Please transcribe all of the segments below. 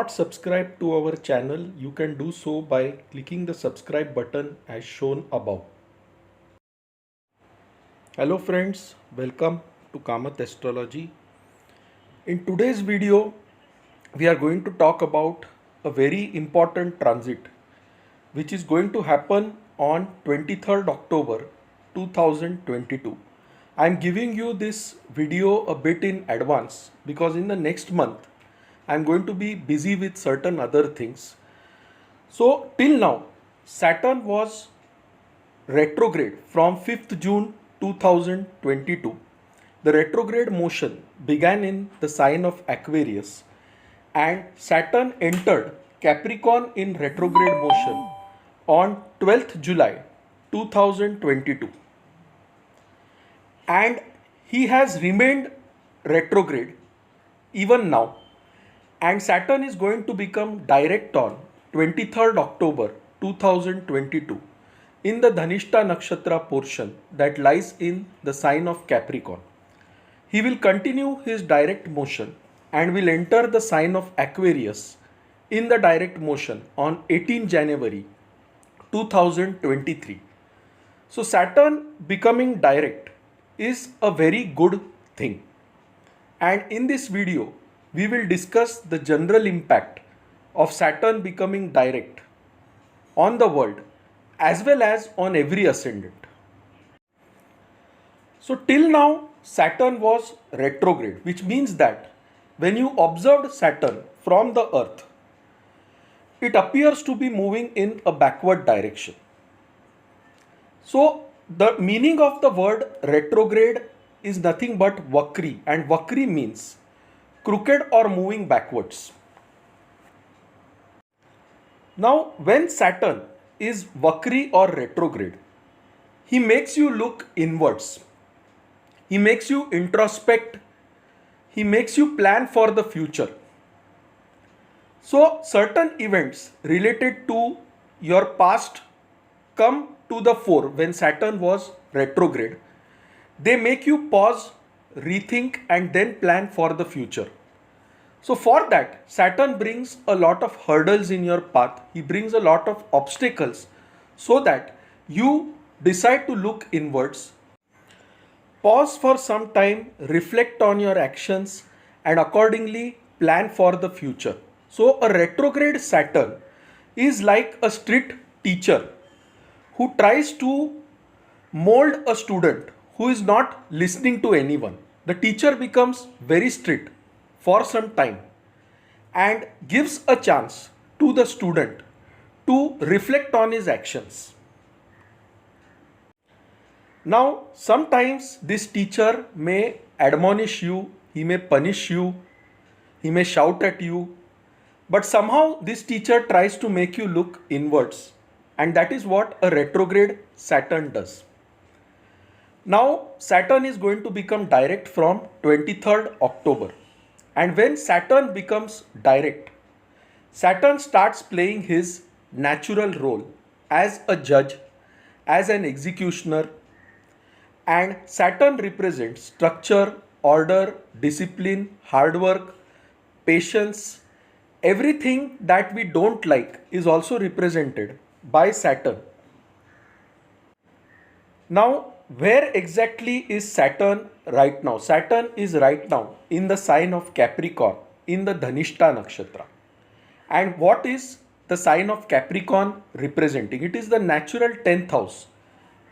not subscribed to our channel, you can do so by clicking the subscribe button as shown above. Hello friends, welcome to Kamath Astrology. In today's video, we are going to talk about a very important transit which is going to happen on 23rd October 2022. I am giving you this video a bit in advance because in the next month I am going to be busy with certain other things. So till now, Saturn was retrograde from 5th June 2022. The retrograde motion began in the sign of Aquarius and Saturn entered Capricorn in retrograde motion on 12th July 2022. And he has remained retrograde even now. And Saturn is going to become direct on 23rd October 2022 in the Dhanishta Nakshatra portion that lies in the sign of Capricorn. He will continue his direct motion and will enter the sign of Aquarius in the direct motion on 18 January 2023. So Saturn becoming direct is a very good thing. And in this video, we will discuss the general impact of Saturn becoming direct on the world as well as on every ascendant. So till now, Saturn was retrograde, which means that when you observed Saturn from the Earth, it appears to be moving in a backward direction. So the meaning of the word retrograde is nothing but vakri, and vakri means crooked or moving backwards. Now, when Saturn is vakri or retrograde, he makes you look inwards. He makes you introspect. He makes you plan for the future. So, certain events related to your past come to the fore when Saturn was retrograde. They make you pause, rethink, and then plan for the future. So for that, Saturn brings a lot of hurdles in your path. He brings a lot of obstacles so that you decide to look inwards, pause for some time, reflect on your actions, and accordingly plan for the future. So a retrograde Saturn is like a strict teacher who tries to mold a student who is not listening to anyone. The teacher becomes very strict for some time and gives a chance to the student to reflect on his actions. Now, sometimes this teacher may admonish you, he may punish you, he may shout at you, but somehow this teacher tries to make you look inwards. And that is what a retrograde Saturn does. Now, Saturn is going to become direct from 23rd October. And when Saturn becomes direct, Saturn starts playing his natural role as a judge, as an executioner. And Saturn represents structure, order, discipline, hard work, patience. Everything that we don't like is also represented by Saturn. Now, where exactly is Saturn right now? Saturn is right now in the sign of Capricorn in the Dhanishta Nakshatra. And what is the sign of Capricorn representing? It is the natural 10th house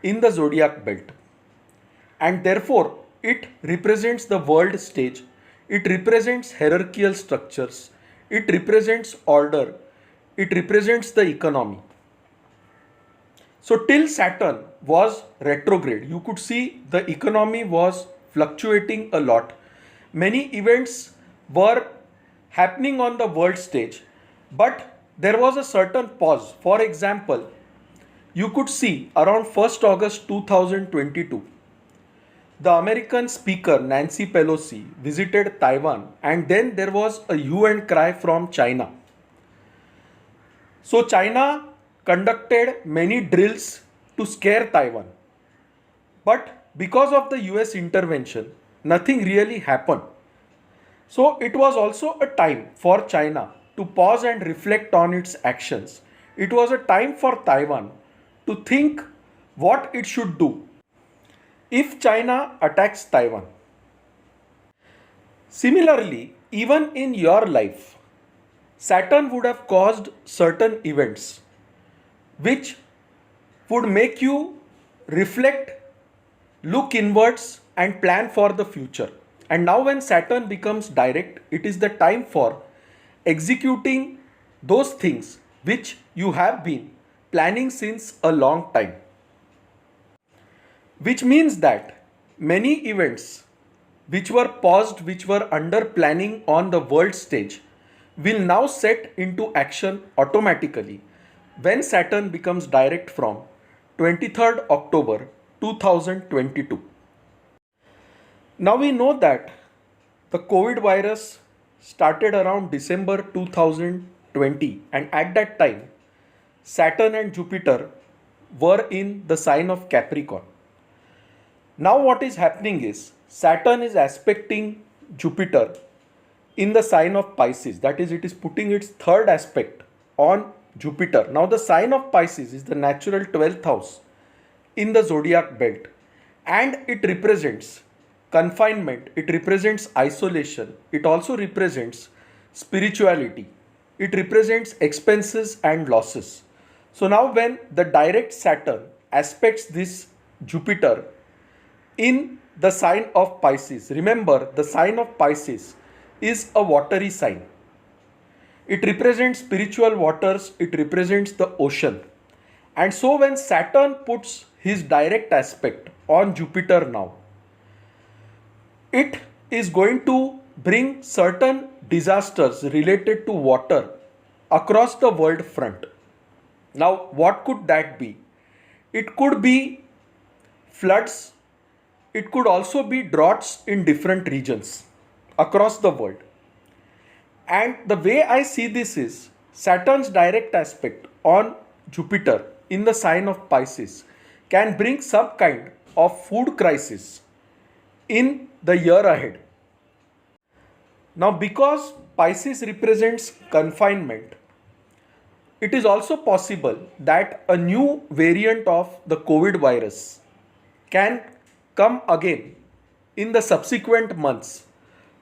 in the zodiac belt. And therefore, it represents the world stage. It represents hierarchical structures. It represents order. It represents the economy. So till Saturn was retrograde, you could see the economy was fluctuating a lot. Many events were happening on the world stage, but there was a certain pause. For example, you could see around 1st August 2022, the American speaker Nancy Pelosi visited Taiwan, and then there was a hue and cry from China. So China conducted many drills to scare Taiwan. But because of the US intervention, nothing really happened. So it was also a time for China to pause and reflect on its actions. It was a time for Taiwan to think what it should do if China attacks Taiwan. Similarly, even in your life, Saturn would have caused certain events which would make you reflect, look inwards, and plan for the future. And now, when Saturn becomes direct, it is the time for executing those things which you have been planning since a long time. Which means that many events which were paused, which were under planning on the world stage, will now set into action automatically when Saturn becomes direct from 23rd October 2022. Now we know that the COVID virus started around December 2020, and at that time Saturn and Jupiter were in the sign of Capricorn. Now what is happening is Saturn is aspecting Jupiter in the sign of Pisces. That is, it is putting its third aspect on Jupiter. Now the sign of Pisces is the natural 12th house in the zodiac belt, and it represents confinement, it represents isolation, it also represents spirituality, it represents expenses and losses. So now when the direct Saturn aspects this Jupiter in the sign of Pisces, remember the sign of Pisces is a watery sign. It represents spiritual waters, it represents the ocean. And so when Saturn puts his direct aspect on Jupiter now, it is going to bring certain disasters related to water across the world front. Now, what could that be? It could be floods, it could also be droughts in different regions across the world. And the way I see this is Saturn's direct aspect on Jupiter in the sign of Pisces can bring some kind of food crisis in the year ahead. Now, because Pisces represents confinement, it is also possible that a new variant of the COVID virus can come again in the subsequent months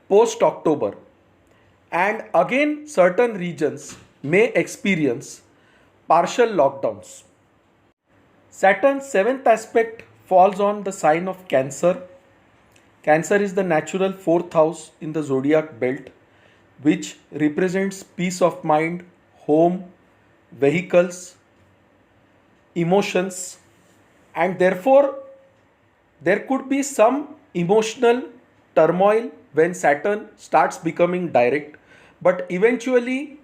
post October, and again certain regions may experience partial lockdowns. Saturn's seventh aspect falls on the sign of Cancer. Cancer is the natural fourth house in the zodiac belt, which represents peace of mind, home, vehicles, emotions, and therefore there could be some emotional turmoil when Saturn starts becoming direct, but eventually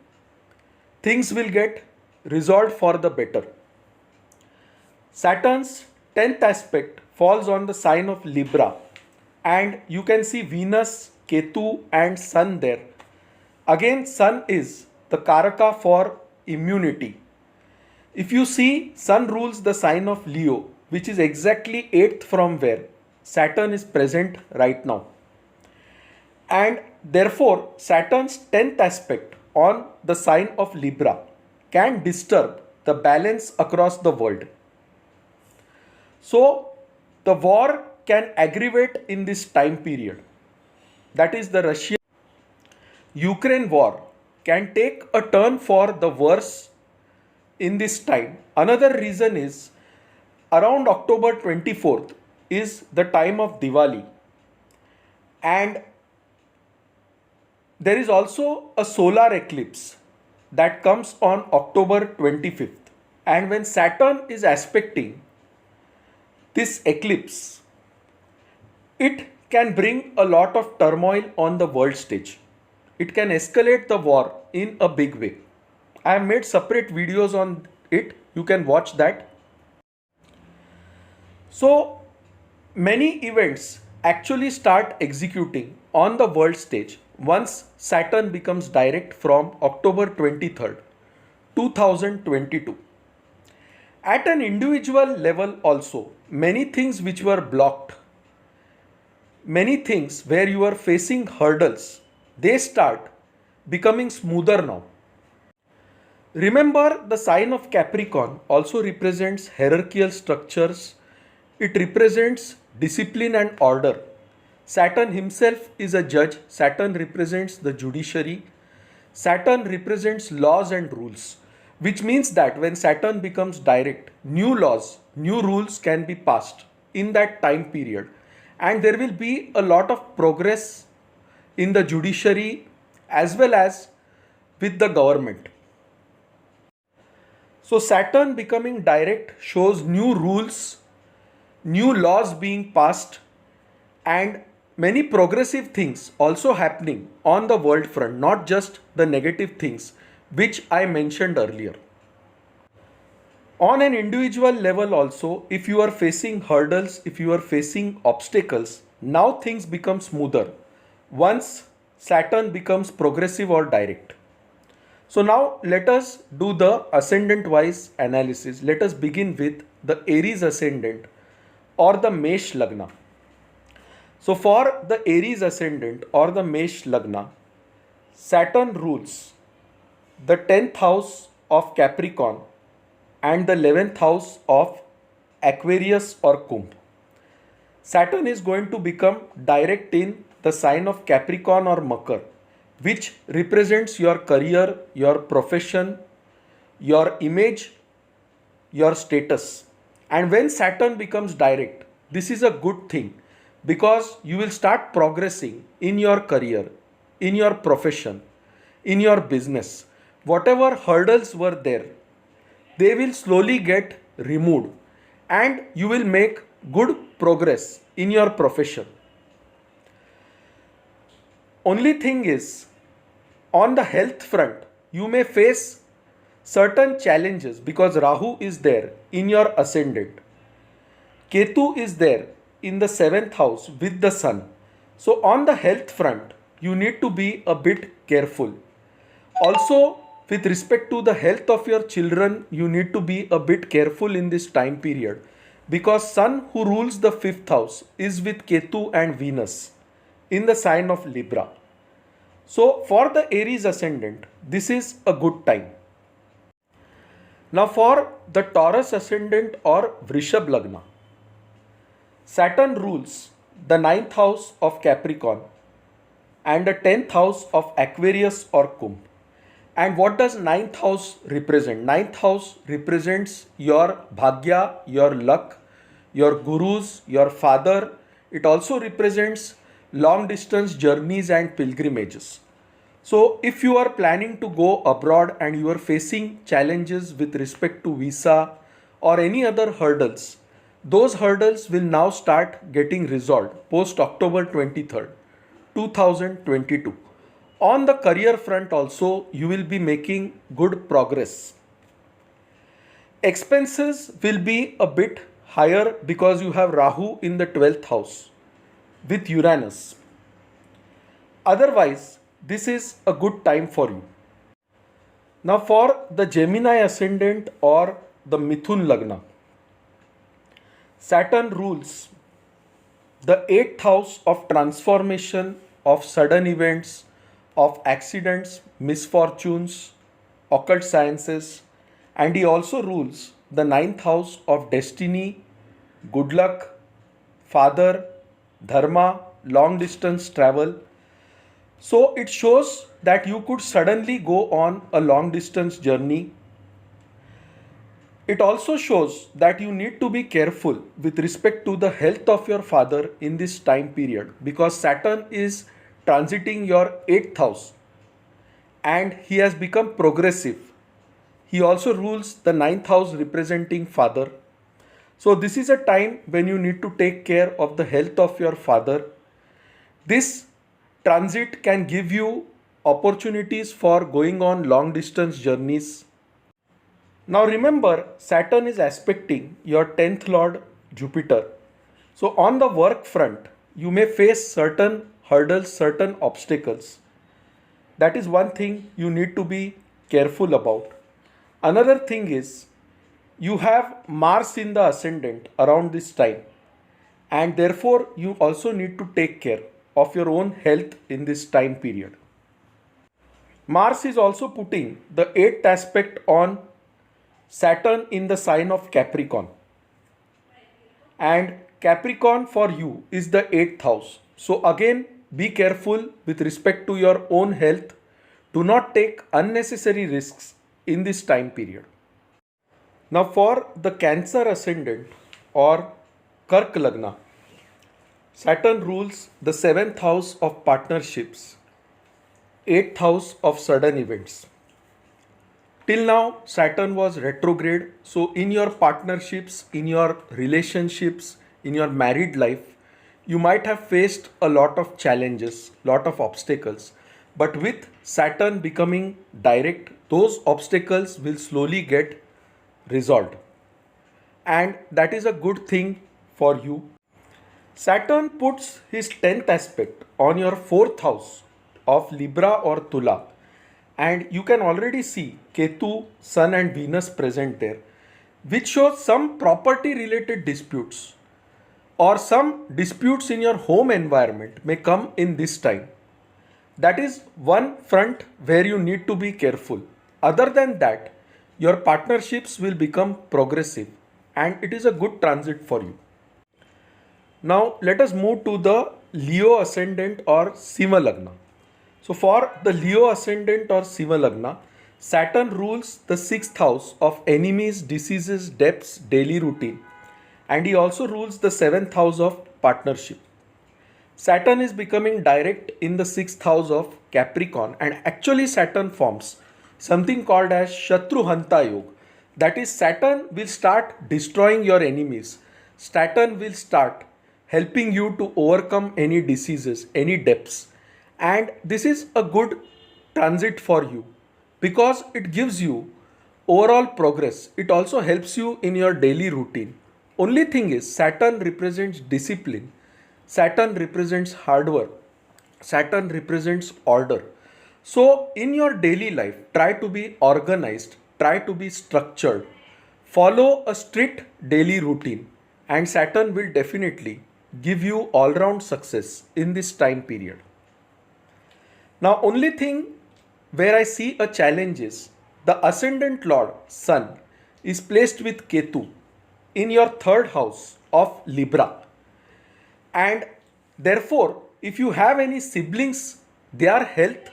things will get resolved for the better. Saturn's 10th aspect falls on the sign of Libra, and you can see Venus, Ketu, and Sun there. Again, Sun is the Karka for immunity. If you see, Sun rules the sign of Leo, which is exactly 8th from where Saturn is present right now. And therefore, Saturn's 10th aspect on the sign of Libra can disturb the balance across the world. So, the war can aggravate in this time period. That is, the Russia-Ukraine war can take a turn for the worse in this time. Another reason is around October 24th is the time of Diwali, and there is also a solar eclipse that comes on October 25th, and when Saturn is aspecting this eclipse, it can bring a lot of turmoil on the world stage. It can escalate the war in a big way. I have made separate videos on it, you can watch that. So many events actually start executing on the world stage once Saturn becomes direct from October 23rd, 2022. At an individual level also, many things which were blocked, many things where you are facing hurdles, they start becoming smoother now. Remember, the sign of Capricorn also represents hierarchical structures. It represents discipline and order. Saturn himself is a judge. Saturn represents the judiciary. Saturn represents laws and rules, which means that when Saturn becomes direct, new laws, new rules can be passed in that time period. And there will be a lot of progress in the judiciary as well as with the government. So Saturn becoming direct shows new rules, new laws being passed, and many progressive things also happening on the world front, not just the negative things which I mentioned earlier. On an individual level also, if you are facing hurdles, if you are facing obstacles, now things become smoother once Saturn becomes progressive or direct. So now let us do the ascendant wise analysis. Let us begin with the Aries ascendant or the Mesh Lagna. So for the Aries ascendant or the Mesh Lagna, Saturn rules the 10th house of Capricorn and the 11th house of Aquarius or Kumbh. Saturn is going to become direct in the sign of Capricorn or Makar, which represents your career, your profession, your image, your status. And when Saturn becomes direct, this is a good thing because you will start progressing in your career, in your profession, in your business. Whatever hurdles were there, they will slowly get removed and you will make good progress in your profession. Only thing is, on the health front, you may face certain challenges because Rahu is there in your ascendant. Ketu is there in the 7th house with the Sun. So on the health front, you need to be a bit careful. Also, with respect to the health of your children, you need to be a bit careful in this time period because Sun, who rules the 5th house, is with Ketu and Venus in the sign of Libra. So for the Aries ascendant, this is a good time. Now for the Taurus ascendant or Vrishab Lagna, Saturn rules the 9th house of Capricorn and the 10th house of Aquarius or Kumbh. And what does 9th house represent? 9th house represents your bhagya, your luck, your gurus, your father. It also represents long distance journeys and pilgrimages. So if you are planning to go abroad and you are facing challenges with respect to visa or any other hurdles, those hurdles will now start getting resolved post October 23rd, 2022. On the career front also, you will be making good progress. Expenses will be a bit higher because you have Rahu in the 12th house with Uranus. Otherwise, this is a good time for you. Now for the Gemini ascendant or the Mithun Lagna, Saturn rules the 8th house of transformation, of sudden events, of accidents, misfortunes, occult sciences, and he also rules the 9th house of destiny, good luck, father, dharma, long distance travel. So it shows that you could suddenly go on a long distance journey. It also shows that you need to be careful with respect to the health of your father in this time period because Saturn is transiting your 8th house and he has become progressive. He also rules the 9th house representing father. So this is a time when you need to take care of the health of your father. This transit can give you opportunities for going on long distance journeys. Now remember, Saturn is aspecting your 10th lord Jupiter. So on the work front, you may face certain hurdles, certain obstacles. That is one thing you need to be careful about. Another thing is you have Mars in the ascendant around this time, and therefore you also need to take care of your own health in this time period. Mars is also putting the 8th aspect on Saturn in the sign of Capricorn. And Capricorn for you is the 8th house. So again, be careful with respect to your own health. Do not take unnecessary risks in this time period. Now for the Cancer ascendant or Karka Lagna, Saturn rules the 7th house of partnerships, 8th house of sudden events. Till now, Saturn was retrograde. So in your partnerships, in your relationships, in your married life, you might have faced a lot of challenges, lot of obstacles. But with Saturn becoming direct, those obstacles will slowly get resolved. And that is a good thing for you. Saturn puts his 10th aspect on your 4th house of Libra or Tula. And you can already see Ketu, Sun and Venus present there, which shows some property related disputes or some disputes in your home environment may come in this time. That is one front where you need to be careful. Other than that, your partnerships will become progressive and it is a good transit for you. Now let us move to the Leo ascendant or Sinha Lagna. So for the Leo ascendant or Sinha Lagna, Saturn rules the 6th house of enemies, diseases, debts, daily routine. And he also rules the 7th house of partnership. Saturn is becoming direct in the 6th house of Capricorn, and actually Saturn forms something called as Shatru Hanta Yoga. That is, Saturn will start destroying your enemies. Saturn will start helping you to overcome any diseases, any debts. And this is a good transit for you because it gives you overall progress. It also helps you in your daily routine. Only thing is, Saturn represents discipline. Saturn represents hard work. Saturn represents order. So in your daily life, try to be organized, try to be structured, follow a strict daily routine, and Saturn will definitely give you all-round success in this time period. Now, only thing where I see a challenge is the ascendant lord Sun is placed with Ketu in your 3rd house of Libra. And therefore, if you have any siblings, their health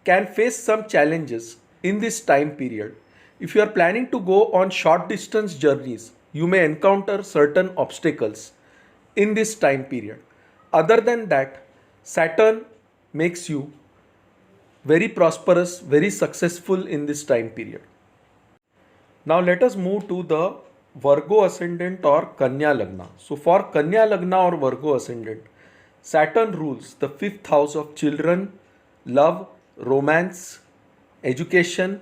can face some challenges in this time period. If you are planning to go on short distance journeys, you may encounter certain obstacles in this time period. Other than that, Saturn makes you very prosperous, very successful in this time period. Now let us move to the Virgo ascendant or Kanya Lagna. So for Kanya Lagna or Virgo ascendant, Saturn rules the 5th house of children, love, romance, education,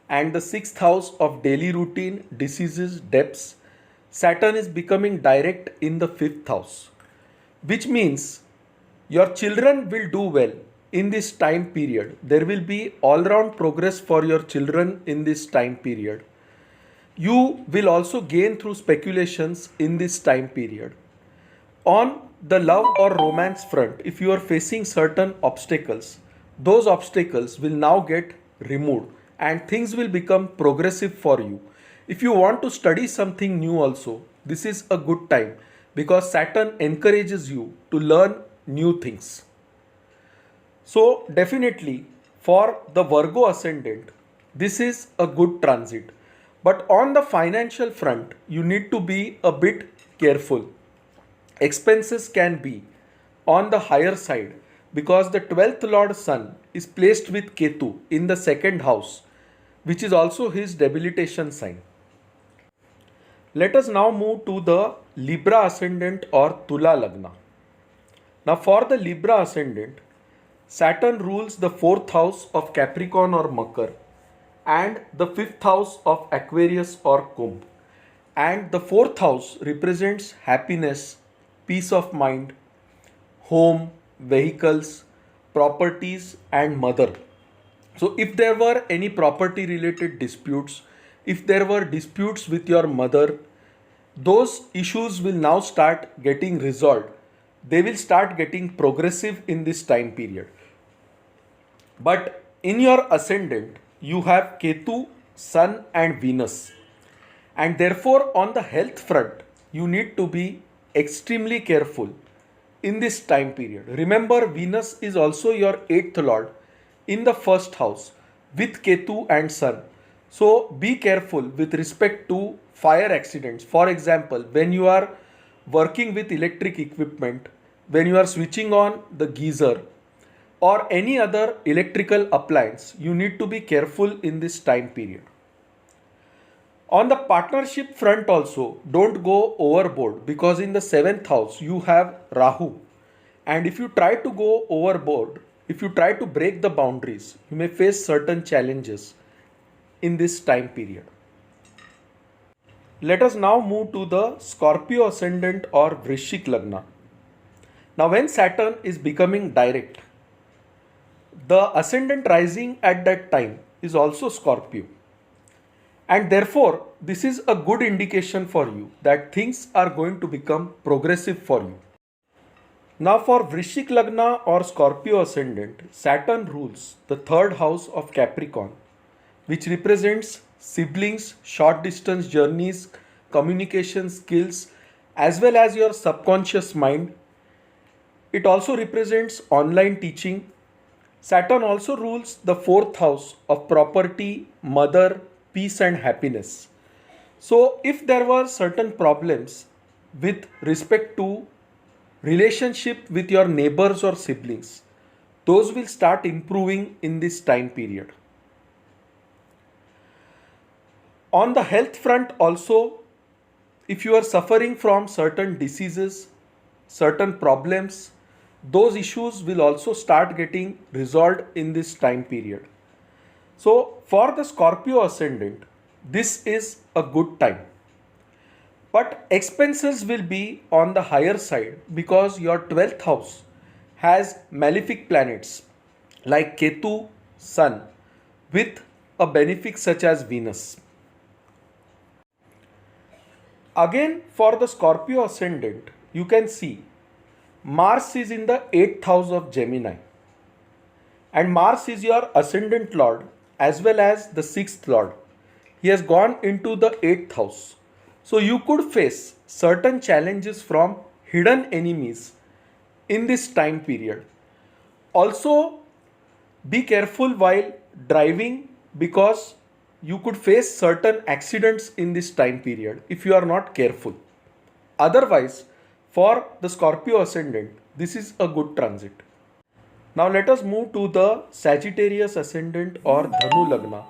and the 6th house of daily routine, diseases, debts. Saturn is becoming direct in the 5th house, which means your children will do well in this time period. There will be all-round progress for your children in this time period. You will also gain through speculations in this time period. On the love or romance front, if you are facing certain obstacles, those obstacles will now get removed and things will become progressive for you. If you want to study something new also, this is a good time because Saturn encourages you to learn new things. So definitely for the Virgo ascendant, this is a good transit. But on the financial front, you need to be a bit careful. Expenses can be on the higher side because the 12th Lord Sun is placed with Ketu in the 2nd house, which is also his debilitation sign. Let us now move to the Libra ascendant or Tula Lagna. Now for the Libra ascendant, Saturn rules the 4th house of Capricorn or Makar and the 5th house of Aquarius or Kumbh. And the 4th house represents happiness, peace of mind, home, vehicles, properties and mother. So if there were any property related disputes, if there were disputes with your mother, those issues will now start getting resolved. They will start getting progressive in this time period. But in your ascendant, you have Ketu, Sun, and Venus. And therefore, on the health front, you need to be extremely careful in this time period. Remember, Venus is also your 8th lord in the first house with Ketu and Sun. So be careful with respect to fire accidents. For example, when you are working with electric equipment, when you are switching on the geyser or any other electrical appliance, you need to be careful in this time period. On the partnership front also, don't go overboard, because in the 7th house you have Rahu. And if you try to go overboard, if you try to break the boundaries, you may face certain challenges in this time period. Let us now move to the Scorpio ascendant or Vrishicka Lagna. Now when Saturn is becoming direct, the ascendant rising at that time is also Scorpio. And therefore, this is a good indication for you that things are going to become progressive for you. Now for Vrishicka Lagna or Scorpio ascendant, Saturn rules the 3rd house of Capricorn, which represents siblings, short distance journeys, communication skills, as well as your subconscious mind. It also represents online teaching. Saturn also rules the 4th house of property, mother, peace and happiness. So if there were certain problems with respect to relationship with your neighbors or siblings, those will start improving in this time period. On the health front also, if you are suffering from certain diseases, certain problems, those issues will also start getting resolved in this time period. So for the Scorpio ascendant, this is a good time. But expenses will be on the higher side because your 12th house has malefic planets like Ketu, Sun with a benefic such as Venus. Again, for the Scorpio ascendant, you can see Mars is in the 8th house of Gemini. And Mars is your ascendant lord as well as the 6th lord. He has gone into the 8th house. So you could face certain challenges from hidden enemies in this time period. Also, be careful while driving because you could face certain accidents in this time period if you are not careful. Otherwise, for the Scorpio ascendant, this is a good transit. Now let us move to the Sagittarius ascendant or Dhanu Lagna.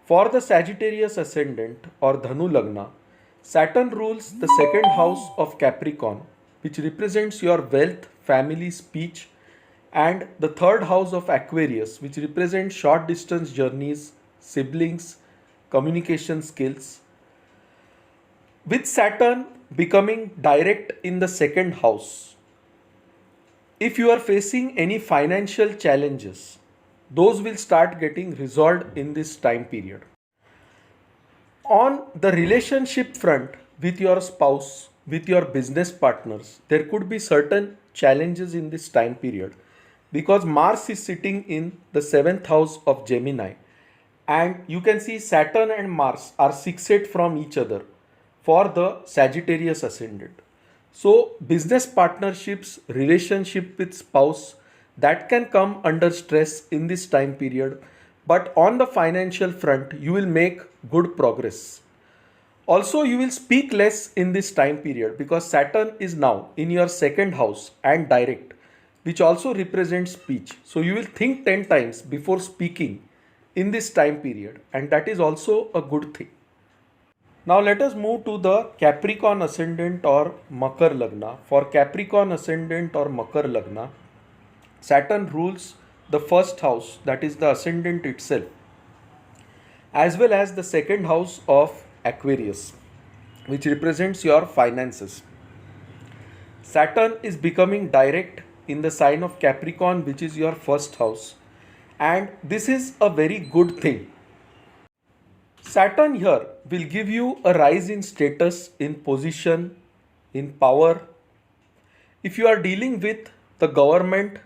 For the Sagittarius ascendant or Dhanu Lagna, Saturn rules the 2nd house of Capricorn, which represents your wealth, family, speech, and the 3rd house of Aquarius, which represents short distance journeys, siblings, communication skills. With Saturn becoming direct in the 2nd house, if you are facing any financial challenges, those will start getting resolved in this time period. On the relationship front with your spouse, with your business partners, there could be certain challenges in this time period because Mars is sitting in the 7th house of Gemini, and you can see Saturn and Mars are 6-8 from each other for the Sagittarius ascendant. So business partnerships, relationship with spouse, that can come under stress in this time period. But on the financial front, you will make good progress. Also, you will speak less in this time period because Saturn is now in your 2nd house and direct, which also represents speech. So you will think 10 times before speaking in this time period, and that is also a good thing. Now let us move to the Capricorn ascendant or Makar Lagna. For Capricorn ascendant or Makar Lagna, Saturn rules the 1st house, that is the ascendant itself, as well as the 2nd house of Aquarius, which represents your finances. Saturn is becoming direct in the sign of Capricorn, which is your 1st house, and this is a very good thing. Saturn here will give you a rise in status, in position, in power. If you are dealing with the government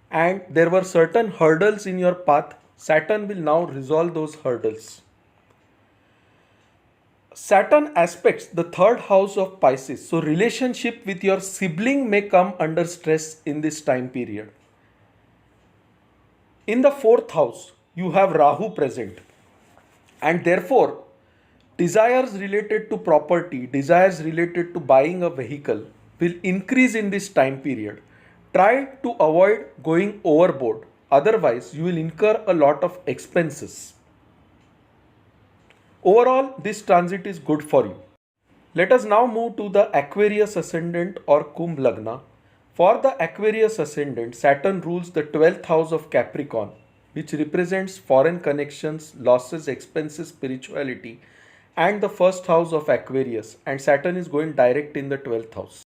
and there were certain hurdles in your path, Saturn will now resolve those hurdles. Saturn aspects the third house of Pisces. So relationship with your sibling may come under stress in this time period. In the fourth house, you have Rahu present. And therefore, desires related to property, desires related to buying a vehicle will increase in this time period. Try to avoid going overboard. Otherwise, you will incur a lot of expenses. Overall, this transit is good for you. Let us now move to the Aquarius ascendant or Kumbh Lagna. For the Aquarius ascendant, Saturn rules the 12th house of Capricorn, which represents foreign connections, losses, expenses, spirituality, and the first house of Aquarius. And Saturn is going direct in the 12th house.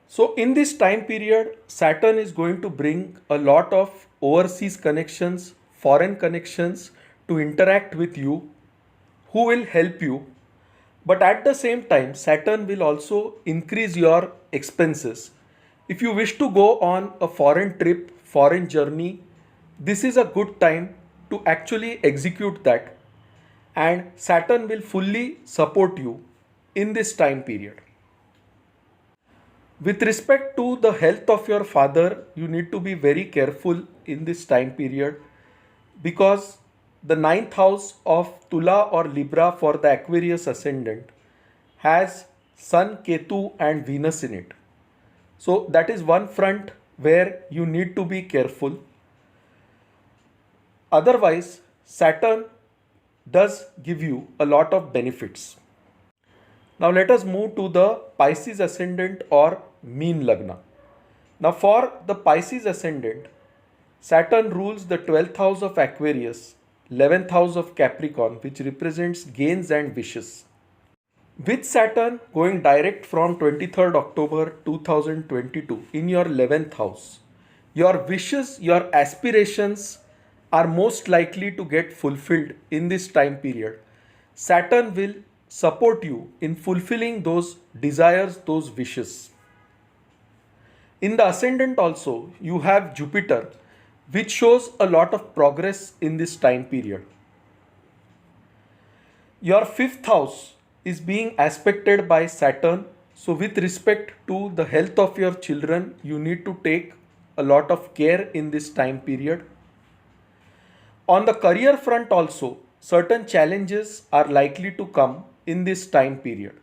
So in this time period, Saturn is going to bring a lot of overseas connections, foreign connections to interact with you, who will help you. But at the same time, Saturn will also increase your expenses. If you wish to go on a foreign trip, foreign journey, this is a good time to actually execute that. And Saturn will fully support you in this time period. With respect to the health of your father, you need to be very careful in this time period because the ninth house of Tula or Libra for the Aquarius ascendant has Sun, Ketu and Venus in it. So that is one front where you need to be careful. Otherwise, Saturn does give you a lot of benefits. Now let us move to the Pisces ascendant or Meen Lagna. Now for the Pisces ascendant, Saturn rules the 12th house of Aquarius, 11th house of Capricorn, which represents gains and wishes. With Saturn going direct from 23rd October 2022 in your 11th house, your wishes, your aspirations are most likely to get fulfilled in this time period. Saturn will support you in fulfilling those desires, those wishes. In the ascendant also, you have Jupiter, which shows a lot of progress in this time period. Your fifth house is being aspected by Saturn. So with respect to the health of your children, you need to take a lot of care in this time period. On the career front also, certain challenges are likely to come in this time period.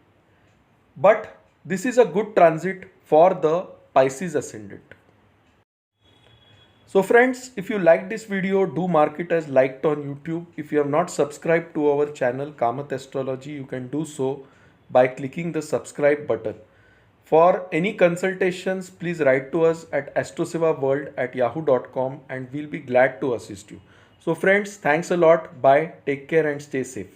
But this is a good transit for the Pisces ascendant. So friends, if you like this video, do mark it as liked on YouTube. If you have not subscribed to our channel Kamath Astrology, you can do so by clicking the subscribe button. For any consultations, please write to us at astrosevaworld@yahoo.com and we'll be glad to assist you. So friends, thanks a lot. Bye. Take care and stay safe.